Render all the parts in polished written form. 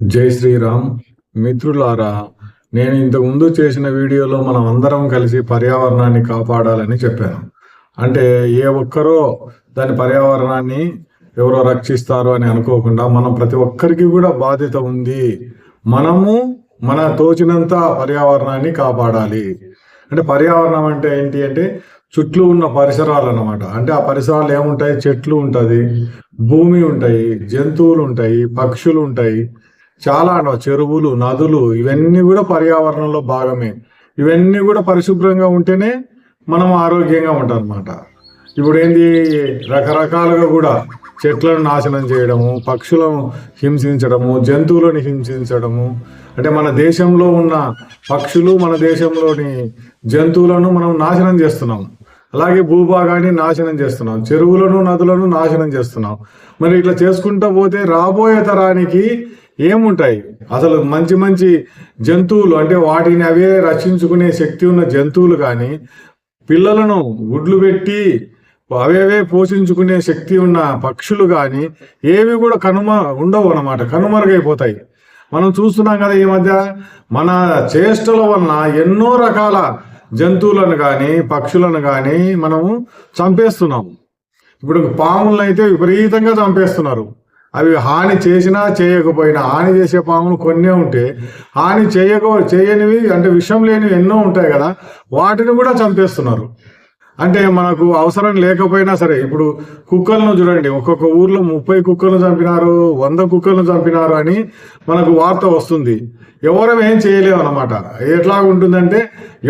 జై శ్రీరామ్. మిత్రులారా, నేను ఇంతకుముందు చేసిన వీడియోలో మనం అందరం కలిసి పర్యావరణాన్ని కాపాడాలని చెప్పాను. అంటే ఏ ఒక్కరో దాని పర్యావరణాన్ని ఎవరో రక్షిస్తారు అని అనుకోకుండా మనం ప్రతి ఒక్కరికి కూడా బాధ్యత ఉంది. మనము మన తోచినంత పర్యావరణాన్ని కాపాడాలి. అంటే పర్యావరణం అంటే ఏంటి అంటే చుట్టూ ఉన్న పరిసరాలు అన్నమాట. అంటే ఆ పరిసరాలు ఏముంటాయి? చెట్లు ఉంటుంది, భూమి ఉంటాయి, జంతువులు ఉంటాయి, పక్షులు ఉంటాయి, చాలా చెరువులు, నదులు, ఇవన్నీ కూడా పర్యావరణంలో భాగమే. ఇవన్నీ కూడా పరిశుభ్రంగా ఉంటేనే మనం ఆరోగ్యంగా ఉంటాం అన్నమాట. ఇప్పుడు ఏంది, రకరకాలుగా కూడా చెట్లను నాశనం చేయడము, పక్షులను హింసించడము, జంతువులను హింసించడము. అంటే మన దేశంలో ఉన్న పక్షులు, మన దేశంలోని జంతువులను మనం నాశనం చేస్తున్నాం. అలాగే భూభాగాన్ని నాశనం చేస్తున్నాం, చెరువులను, నదులను నాశనం చేస్తున్నాం. మరి ఇట్లా చేసుకుంటూ పోతే రాబోయే తరానికి ఏముంటాయి? అసలు మంచి మంచి జంతువులు, అంటే వాటిని అవే రక్షించుకునే శక్తి ఉన్న జంతువులు కానీ, పిల్లలను గుడ్లు పెట్టి అవేవే పోషించుకునే శక్తి ఉన్న పక్షులు కానీ ఏవి కూడా ఉండవు అన్నమాట, కనుమరుగైపోతాయి. మనం చూస్తున్నాం కదా ఈ మధ్య మన చేష్టల వలన ఎన్నో రకాల జంతువులను కానీ పక్షులను కానీ మనము చంపేస్తున్నాము. ఇప్పుడు పాములను అయితే విపరీతంగా చంపేస్తున్నారు. అవి హాని చేసినా చేయకపోయినా, హాని చేసే పాములు కొన్నే ఉంటే, హాని చేయనివి అంటే విషం లేనివి ఎన్నో ఉంటాయి కదా, వాటిని కూడా చంపేస్తున్నారు. అంటే మనకు అవసరం లేకపోయినా సరే, ఇప్పుడు కుక్కలను చూడండి, ఒక్కొక్క ఊర్లో 30 కుక్కలను చంపినారు, 100 కుక్కలను చంపినారు అని మనకు వార్త వస్తుంది. ఎవరం ఏం చేయలేము అనమాట. ఎట్లా ఉంటుందంటే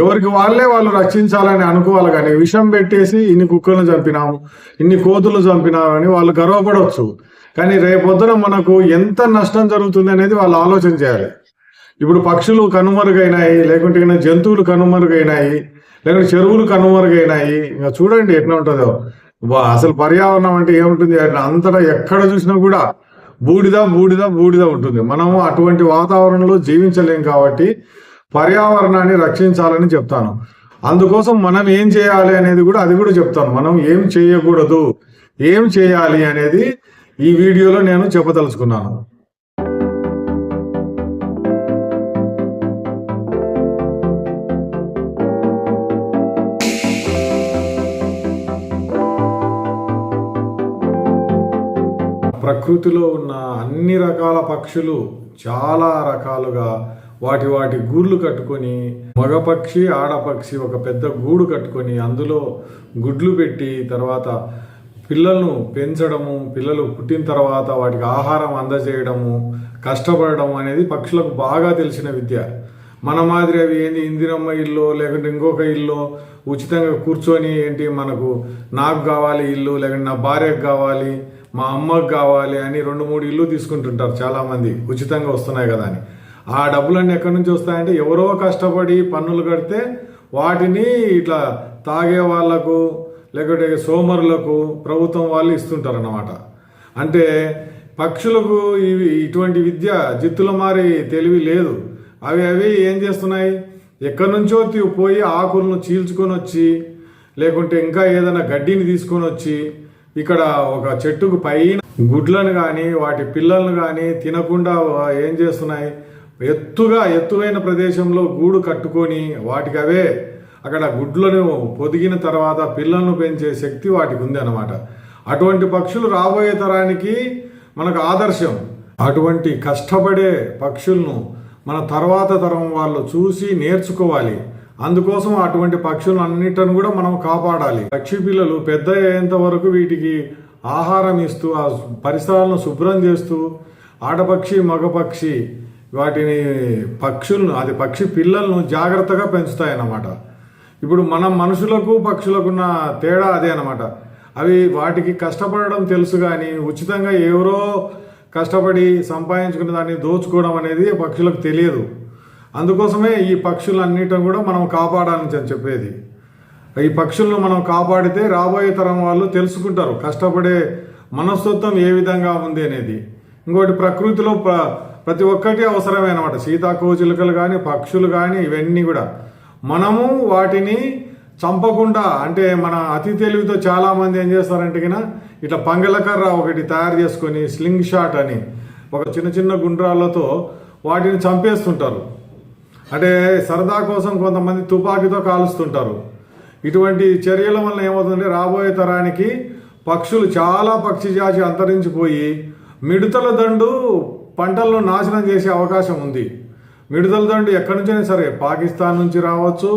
ఎవరికి వాళ్ళు రక్షించాలని అనుకోవాలి, కానీ విషం పెట్టేసి ఇన్ని కుక్కలను చంపినాము, ఇన్ని కోతులు చంపినాము అని వాళ్ళు గర్వపడవచ్చు. కానీ రేపొద్దున మనకు ఎంత నష్టం జరుగుతుంది అనేది వాళ్ళు ఆలోచన చేయాలి. ఇప్పుడు పక్షులు కనుమరుగైనాయి, లేకుంటే జంతువులు కనుమరుగైనాయి, లేకుంటే చెరువులు కనుమరుగైనాయి. ఇంకా చూడండి ఎట్లా ఉంటుందో. అసలు పర్యావరణం అంటే ఏముంటుంది? అంతటా ఎక్కడ చూసినా కూడా బూడిద బూడిద బూడిద ఉంటుంది. మనము అటువంటి వాతావరణంలో జీవించలేం కాబట్టి పర్యావరణాన్ని రక్షించాలని చెప్తాను. అందుకోసం మనం ఏం చేయాలి అనేది కూడా అది కూడా చెప్తాను. మనం ఏం చేయకూడదు, ఏం చేయాలి అనేది ఈ వీడియోలో నేను చెప్పదలుచుకున్నాను. ప్రకృతిలో ఉన్న అన్ని రకాల పక్షులు చాలా రకాలుగా వాటి గూళ్ళు కట్టుకొని, మగపక్షి ఆడపక్షి ఒక పెద్ద గూడు కట్టుకొని అందులో గుడ్లు పెట్టి తర్వాత పిల్లలను పెంచడము, పిల్లలు పుట్టిన తర్వాత వాటికి ఆహారం అందజేయడము, కష్టపడడం అనేది పక్షులకు బాగా తెలిసిన విద్య. మన మాదిరి అవి ఏంటి, ఇందిరమ్మ ఇల్లు లేకుంటే ఇంకొక ఇల్లు ఉచితంగా కూర్చొని ఏంటి మనకు నాకు కావాలి ఇల్లు, లేకుంటే నా భార్యకు కావాలి, మా అమ్మకు కావాలి అని 2-3 ఇల్లు తీసుకుంటుంటారు చాలామంది, ఉచితంగా వస్తున్నాయి కదా అని. ఆ డబ్బులన్నీ ఎక్కడి నుంచి వస్తాయంటే ఎవరో కష్టపడి పన్నులు కడితే వాటిని ఇట్లా తాగే వాళ్లకు లేకపోతే సోమరులకు ప్రభుత్వం వాళ్ళు ఇస్తుంటారు అన్నమాట. అంటే పక్షులకు ఇటువంటి విద్య జిత్తుల మారి తెలివి లేదు. అవి ఏం చేస్తున్నాయి, ఎక్కడి నుంచో పోయి ఆకులను చీల్చుకొని వచ్చి, లేకుంటే ఇంకా ఏదైనా గడ్డిని తీసుకొని వచ్చి ఇక్కడ ఒక చెట్టుకు పైన గుడ్లను కానీ వాటి పిల్లలను కానీ తినకుండా ఏం చేస్తున్నాయి, ఎత్తువైన ప్రదేశంలో గూడు కట్టుకొని వాటికి అవే అక్కడ గుడ్లను పొదిగిన తర్వాత పిల్లలను పెంచే శక్తి వాటికి ఉంది అన్నమాట. అటువంటి పక్షులు రాబోయే తరానికి మనకు ఆదర్శం. అటువంటి కష్టపడే పక్షులను మన తర్వాత తరం వాళ్ళు చూసి నేర్చుకోవాలి. అందుకోసం అటువంటి పక్షులను అన్నిటిని కూడా మనం కాపాడాలి. పక్షి పిల్లలు పెద్ద అయ్యేంత వరకు వీటికి ఆహారం ఇస్తూ, ఆ పరిసరాలను శుభ్రం చేస్తూ, ఆడపక్షి మగపక్షి వాటిని పక్షి పిల్లలను జాగ్రత్తగా పెంచుతాయన్నమాట. ఇప్పుడు మనం మనుషులకు పక్షులకున్న తేడా అదే అనమాట. వాటికి కష్టపడడం తెలుసు, కానీ ఉచితంగా ఎవరో కష్టపడి సంపాదించుకున్న దాన్ని దోచుకోవడం అనేది పక్షులకు తెలియదు. అందుకోసమే ఈ పక్షులన్నిటిని కూడా మనం కాపాడాలని చెప్పేది. ఈ పక్షులను మనం కాపాడితే రాబోయే తరం వాళ్ళు తెలుసుకుంటారు కష్టపడే మనస్తత్వం ఏ విధంగా ఉంది అనేది. ఇంకోటి, ప్రకృతిలో ప్రతి ఒక్కటి అవసరమే అనమాట. సీతాకోచిలుకలు కానీ పక్షులు కానీ ఇవన్నీ కూడా మనము వాటిని చంపకుండా, అంటే మన అతి తెలివితో చాలామంది ఏం చేస్తారంటే ఇట్లా పంగలకర్ర ఒకటి తయారు చేసుకొని స్లింగ్ షాట్ అని ఒక చిన్న చిన్న గుండ్రాలతో వాటిని చంపేస్తుంటారు. అంటే సరదా కోసం కొంతమంది తుపాకీతో కాలుస్తుంటారు. ఇటువంటి చర్యల వల్ల ఏమవుతుందంటే రాబోయే తరానికి పక్షులు చాలా పక్షి జాతి అంతరించిపోయి మిడతల దండు పంటలను నాశనం చేసే అవకాశం ఉంది. మిడతల దండు ఎక్కడి నుంచైనా సరే, పాకిస్తాన్ నుంచి రావచ్చు,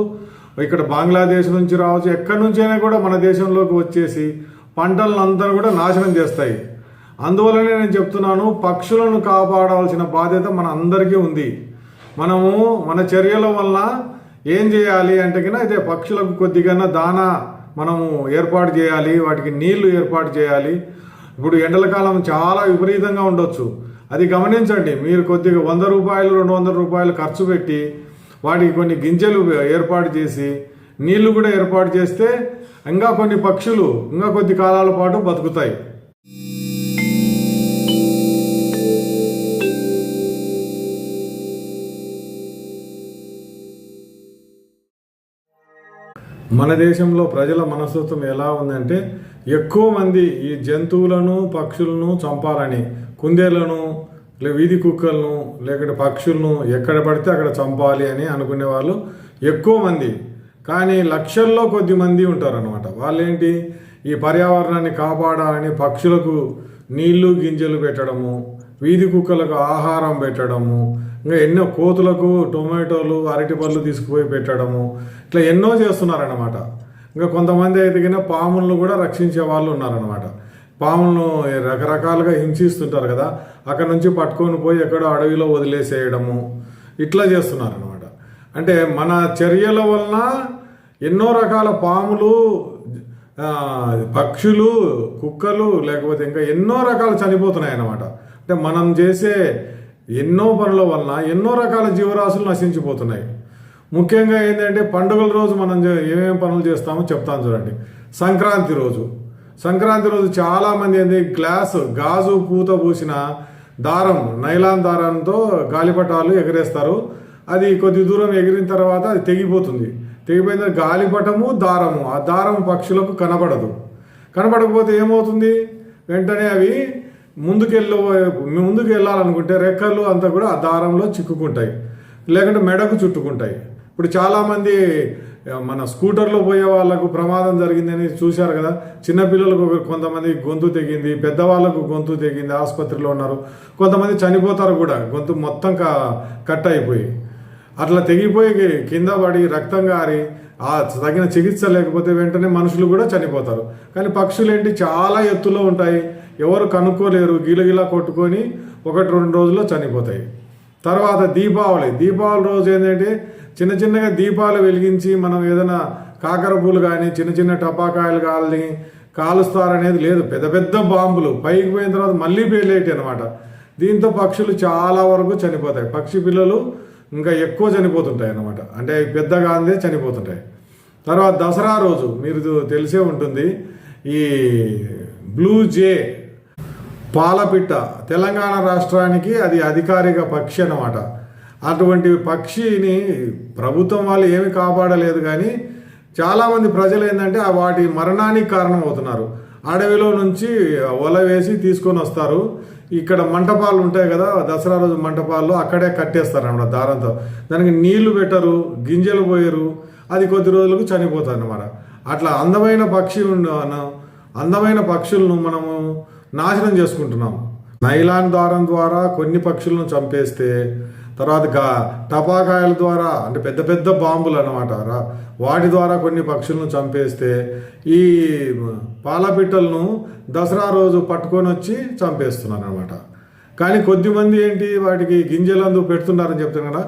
ఇక్కడ బంగ్లాదేశ్ నుంచి రావచ్చు, ఎక్కడి నుంచైనా కూడా మన దేశంలోకి వచ్చేసి పంటలను అందరూ కూడా నాశనం చేస్తాయి. అందువల్లనే నేను చెప్తున్నాను, పక్షులను కాపాడాల్సిన బాధ్యత మన అందరికీ ఉంది. మనము మన చర్యల వల్ల ఏం చేయాలి అంటే కన్నా అయితే పక్షులకు కొద్దిగా దానా మనము ఏర్పాటు చేయాలి, వాటికి నీళ్లు ఏర్పాటు చేయాలి. ఇప్పుడు ఎండల కాలం చాలా విపరీతంగా ఉండొచ్చు, అది గమనించండి. మీరు కొద్దిగా 100 రూపాయలు 200 రూపాయలు ఖర్చు పెట్టి వాటికి కొన్ని గింజలు ఏర్పాటు చేసి నీళ్లు కూడా ఏర్పాటు చేస్తే ఇంకా కొన్ని పక్షులు ఇంకా కొద్ది కాలాల పాటు బతుకుతాయి. మన దేశంలో ప్రజల మనస్తత్వం ఎలా ఉందంటే ఎక్కువ మంది ఈ జంతువులను పక్షులను చంపాలని, కుందేళ్లను వీధి కుక్కలను లేకపోతే పక్షులను ఎక్కడ పడితే అక్కడ చంపాలి అని అనుకునే వాళ్ళు ఎక్కువ మంది. కానీ లక్షల్లో కొద్ది మంది ఉంటారనమాట. వాళ్ళేంటి ఈ పర్యావరణాన్ని కాపాడాలని పక్షులకు నీళ్లు గింజలు పెట్టడము, వీధి కుక్కలకు ఆహారం పెట్టడము, ఇంకా ఎన్నో కోతులకు టొమాటోలు అరటి పళ్ళు తీసుకుపోయి పెట్టడము, ఇట్లా ఎన్నో చేస్తున్నారన్నమాట. ఇంకా కొంతమంది అయితే పాములను కూడా రక్షించే వాళ్ళు ఉన్నారనమాట. పాములను రకరకాలుగా హింసిస్తుంటారు కదా, అక్కడ నుంచి పట్టుకొని పోయి ఎక్కడో అడవిలో వదిలేసేయడము, ఇట్లా చేస్తున్నారనమాట. అంటే మన చర్యల వలన ఎన్నో రకాల పాములు, పక్షులు, కుక్కలు లేకపోతే ఇంకా ఎన్నో రకాలు చనిపోతున్నాయి అన్నమాట. అంటే మనం చేసే ఎన్నో పనుల వలన ఎన్నో రకాల జీవరాశులు నశించిపోతున్నాయి. ముఖ్యంగా ఏంటంటే పండుగల రోజు మనం ఏమేమి పనులు చేస్తామో చెప్తాను చూడండి. సంక్రాంతి రోజు చాలామంది ఏంటి గాజు పూత పూసిన దారం, నైలాన్ దారంతో గాలిపటాలు ఎగరేస్తారు. అది కొద్ది దూరం ఎగిరిన తర్వాత అది తెగిపోతుంది. తెగిపోయిన గాలిపటము దారము, ఆ దారం పక్షులకు కనబడకపోతే ఏమవుతుంది, వెంటనే అవి ముందుకు వెళ్ళాలనుకుంటే రెక్కలు అంతా కూడా ఆ దారంలో చిక్కుకుంటాయి, లేకుంటే మెడకు చుట్టుకుంటాయి. ఇప్పుడు చాలామంది మన స్కూటర్లో పోయే వాళ్ళకు ప్రమాదం జరిగిందని చూశారు కదా. చిన్నపిల్లలకు కొంతమంది గొంతు తెగింది, పెద్దవాళ్ళకు గొంతు తెగింది, ఆసుపత్రిలో ఉన్నారు. కొంతమంది చనిపోతారు కూడా, గొంతు మొత్తం కట్ అయిపోయి. అట్లా తెగిపోయి కింద పడి రక్తం గారి ఆ తగిన చికిత్స లేకపోతే వెంటనే మనుషులు కూడా చనిపోతారు. కానీ పక్షులు ఏంటి చాలా ఎత్తులో ఉంటాయి, ఎవరు కనుక్కోలేరు, గిలగిలా కొట్టుకొని 1-2 రోజుల్లో చనిపోతాయి. తర్వాత దీపావళి రోజు ఏంటంటే చిన్నగా దీపాలు వెలిగించి మనం ఏదైనా కాకర పూలు కానీ చిన్న టపాకాయలు కానీ కాలుస్తారనేది లేదు. పెద్ద బాంబులు పైకి పోయిన తర్వాత మళ్ళీ పేలేటి అనమాట. దీంతో పక్షులు చాలా వరకు చనిపోతాయి. పక్షి పిల్లలు ఇంకా ఎక్కువ చనిపోతుంటాయి అన్నమాట. అంటే పెద్దగా అందే చనిపోతుంటాయి. తర్వాత దసరా రోజు మీరు తెలిసే ఉంటుంది, ఈ బ్లూ జే పాలపిట్ట తెలంగాణ రాష్ట్రానికి అది అధికారిక పక్షి అన్నమాట. అటువంటి పక్షిని ప్రభుత్వం వాళ్ళు ఏమి కాపాడలేదు, కానీ చాలామంది ప్రజలు ఏంటంటే వాటి మరణానికి కారణం అవుతున్నారు. అడవిలో నుంచి వల వేసి తీసుకొని వస్తారు. ఇక్కడ మంటపాలు ఉంటాయి కదా, దసరా రోజు మంటపాల్లో అక్కడే కట్టేస్తారు అన్నమాట దారంతో. దానికి నీళ్లు పెట్టరు, గింజలు పోయరు, అది కొద్ది రోజులకు చనిపోతారు అన్నమాట. అట్లా అందమైన పక్షులను మనము నాశనం చేసుకుంటున్నాం. నైలాన్ దారం ద్వారా కొన్ని పక్షులను చంపేస్తే, తర్వాత టపాకాయల ద్వారా అంటే పెద్ద బాంబులు అన్నమాట, వాటి ద్వారా కొన్ని పక్షులను చంపేస్తే ఈ పాలపిట్టలను దసరా రోజు పట్టుకొని వచ్చి చంపేస్తున్నారు అనమాట. కానీ కొద్దిమంది ఏంటి వాటికి గింజలందు పెడుతున్నారని చెప్తున్నారు కదా,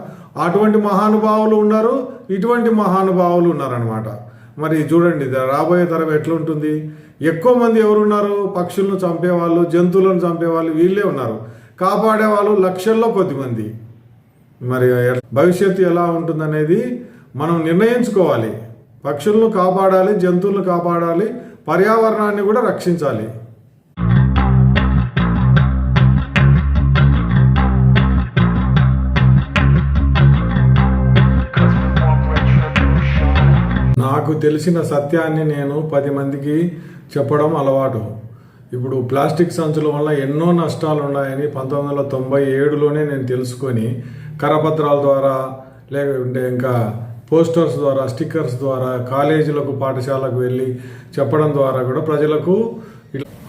అటువంటి మహానుభావులు ఉన్నారు, ఇటువంటి మహానుభావులు ఉన్నారనమాట. మరి చూడండి రాబోయే తరం ఎట్లుంటుంది. ఎక్కువ మంది ఎవరున్నారు, పక్షులను చంపేవాళ్ళు, జంతువులను చంపేవాళ్ళు వీళ్ళే ఉన్నారు. కాపాడేవాళ్ళు లక్షల్లో కొద్దిమంది. మరి భవిష్యత్తు ఎలా ఉంటుందనేది మనం నిర్ణయించుకోవాలి. పక్షులను కాపాడాలి, జంతువులను కాపాడాలి, పర్యావరణాన్ని కూడా రక్షించాలి. నాకు తెలిసిన సత్యాన్ని నేను 10 మందికి చెప్పడం అలవాటు. ఇప్పుడు ప్లాస్టిక్ సంచుల వల్ల ఎన్నో నష్టాలు ఉన్నాయని 1997లోనే నేను తెలుసుకొని కరపత్రాల ద్వారా లేకుంటే ఇంకా పోస్టర్స్ ద్వారా స్టిక్కర్స్ ద్వారా కాలేజీలకు పాఠశాలకు వెళ్ళి చెప్పడం ద్వారా కూడా ప్రజలకు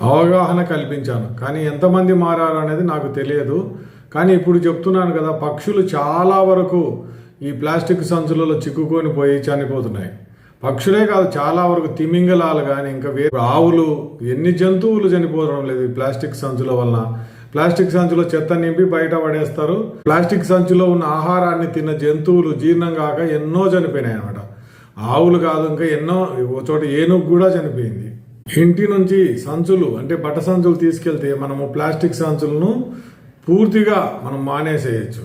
అవగాహన కల్పించాను. కానీ ఎంతమంది మారారు అనేది నాకు తెలియదు. కానీ ఇప్పుడు చెప్తున్నాను కదా, పక్షులు చాలా వరకు ఈ ప్లాస్టిక్ సంచులలో చిక్కుకొని పోయి చనిపోతున్నాయి. పక్షులే కాదు, చాలా వరకు తిమింగలాలు కానీ ఇంకా ఆవులు, ఎన్ని జంతువులు చనిపోవడం లేదు ఈ ప్లాస్టిక్ సంచుల వలన. ప్లాస్టిక్ సంచులో చెత్త నింపి బయట పడేస్తారు. ప్లాస్టిక్ సంచులో ఉన్న ఆహారాన్ని తిన్న జంతువులు జీర్ణం కాక ఎన్నో చనిపోయినాయి అనమాట. ఆవులు కాదు, ఇంకా ఎన్నో, ఒక చోట ఏనుగు కూడా చనిపోయింది. ఇంటి నుంచి సంచులు అంటే బట్ట సంచులు తీసుకెళ్తే మనము ప్లాస్టిక్ సంచులను పూర్తిగా మనం మానేసేయచ్చు.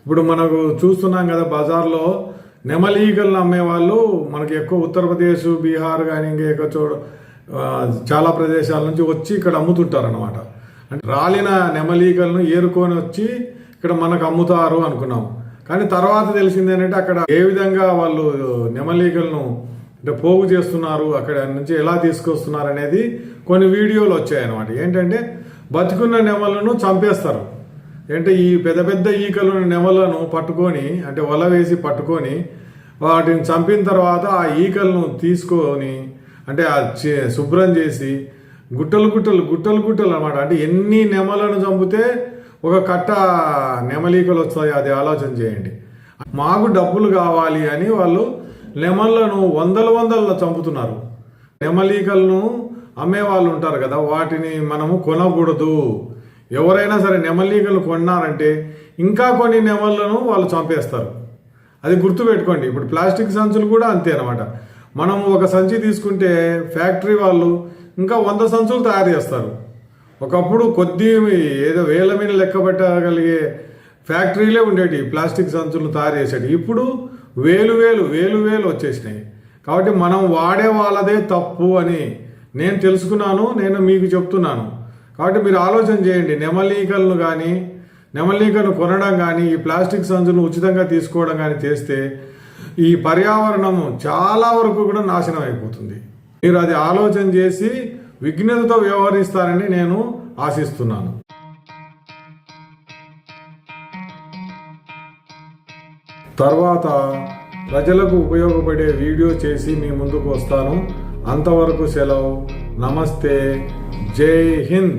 ఇప్పుడు మనకు చూస్తున్నాం కదా, బజార్లో నెమలీగలను అమ్మేవాళ్ళు మనకి ఎక్కువ ఉత్తరప్రదేశ్, బీహార్ కానీ ఇంకా ఎక్కువ చాలా ప్రదేశాల నుంచి వచ్చి ఇక్కడ అమ్ముతుంటారు అనమాట. అంటే రాలిన నెమలీగలను ఏరుకొని వచ్చి ఇక్కడ మనకు అమ్ముతారు అనుకున్నాం. కానీ తర్వాత తెలిసింది ఏంటంటే అక్కడ ఏ విధంగా వాళ్ళు నెమలీగలను అంటే పోగు చేస్తున్నారు, అక్కడ నుంచి ఎలా తీసుకొస్తున్నారు అనేది కొన్ని వీడియోలు వచ్చాయన్నమాట. ఏంటంటే బతుకున్న నెమలను చంపేస్తారు. అంటే ఈ పెద్ద పెద్ద ఈకలను నెమలను పట్టుకొని, అంటే వల వేసి పట్టుకొని వాటిని చంపిన తర్వాత ఆ ఈకలను తీసుకొని అంటే శుభ్రం చేసి గుట్టలు గుట్టలు గుట్టలు గుట్టలు అనమాట. అంటే ఎన్ని నెమలను చంపితే ఒక కట్ట నెమలీకలు వస్తాయి, అది ఆలోచన చేయండి. మాకు డబ్బులు కావాలి అని వాళ్ళు నెమళ్లను వందల చంపుతున్నారు. నెమలీకలను అమ్మే వాళ్ళు ఉంటారు కదా, వాటిని మనము కొనకూడదు. ఎవరైనా సరే నెమలీకలు కొన్నారంటే ఇంకా కొన్ని నెమళ్లను వాళ్ళు చంపేస్తారు. అది గుర్తుపెట్టుకోండి. ఇప్పుడు ప్లాస్టిక్ సంచులు కూడా అంతే అనమాట. మనం ఒక సంచి తీసుకుంటే ఫ్యాక్టరీ వాళ్ళు ఇంకా 100 సంచులు తయారు చేస్తారు. ఒకప్పుడు కొద్ది ఏదో వేల మీద లెక్క పెట్టగలిగే ఫ్యాక్టరీలే ఉండేవి ప్లాస్టిక్ సంచులు తయారు చేసేటి. ఇప్పుడు వేలు వేలు వచ్చేసినాయి. కాబట్టి మనం వాడే వాళ్ళదే తప్పు అని నేను తెలుసుకున్నాను, నేను మీకు చెప్తున్నాను. కాబట్టి మీరు ఆలోచన చేయండి. నెమలీకలను కొనడం కానీ ఈ ప్లాస్టిక్ సంచులను ఉచితంగా తీసుకోవడం కానీ చేస్తే ఈ పర్యావరణం చాలా వరకు కూడా నాశనం అయిపోతుంది. మీరు అది ఆలోచన చేసి విఘ్నతతో వ్యవహరిస్తారని నేను ఆశిస్తున్నాను. తర్వాత ప్రజలకు ఉపయోగపడే వీడియో చేసి మీ ముందుకు వస్తాను. అంతవరకు సెలవు. నమస్తే. జై హింద్.